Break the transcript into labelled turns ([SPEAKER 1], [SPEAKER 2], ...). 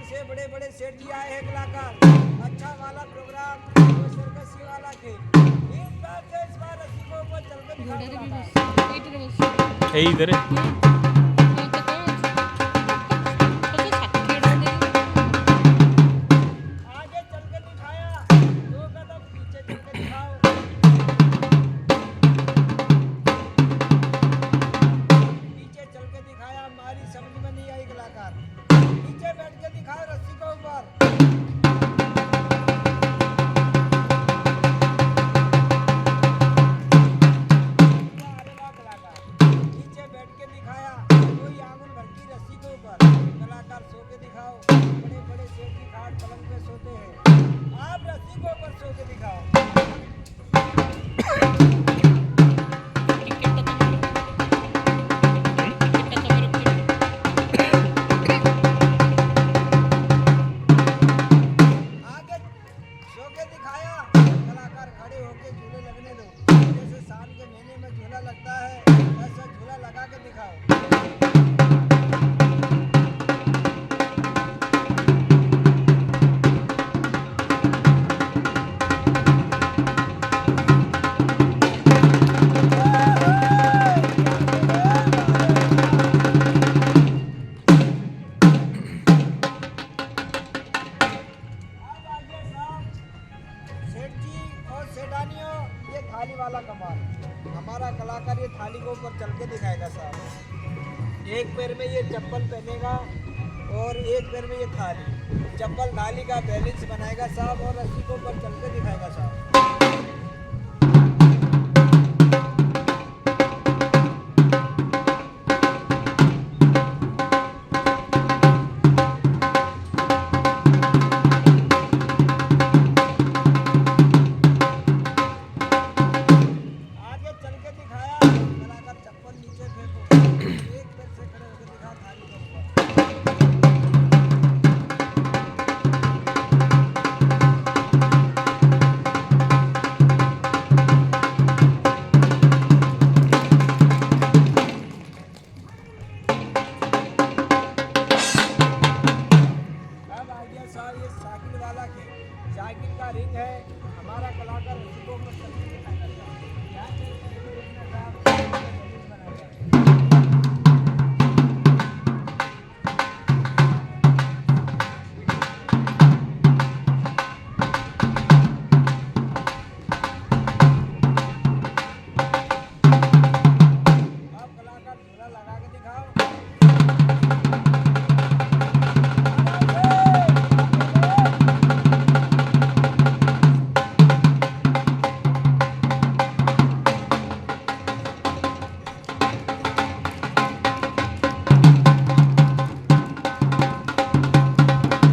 [SPEAKER 1] जयपुर से बड़े बड़े सेठ जी आए हैं कलाकार। अच्छा वाला प्रोग्राम सर्कस वाला के इस बार से इस बार रसिकों को चल के दिखाओ।
[SPEAKER 2] यही करे
[SPEAKER 1] आगे चल के दिखाया, 2 कदम पीछे चल के दिखाओ। पीछे चल के दिखाया, हमारी समझ में नहीं आई कलाकार। पीछे बैठ के दिखाओ रस्सी को ऊपर। नीचे बैठ के दिखाया, कोई आंगन भर की रस्सी के ऊपर। कलाकार सो के दिखाओ, बड़े बड़े सेठ जी खाट पलंग पे सोते हैं, आप रस्सी के ऊपर सो के दिखाओ। आगे सो के दिखाया, कलाकार खड़े होके झूले लगने दो। जैसे सावन के महीने में झूला लगता है, ऐसा झूला लगा के दिखाओ। अब आगे साहब, सेठ जी और सेठानियों, ये थाली वाला कमाल। हमारा कलाकार ये थाली को ऊपर चल के दिखाएगा साहब। एक पैर में ये चप्पल पहनेगा और एक पैर में ये थाली, चप्पल थाली का बैलेंस बनाएगा साहब और रस्सी को ऊपर चल के दिखाएगा साहब। आगे चल के दिखाया, कलाकार चप्पल नीचे फेंको, एक पैर से खड़े होकर दिखा थाली के ऊपर। अब आ गया साहब ये साइकिल वाला खेल। साइकिल का रिंग है,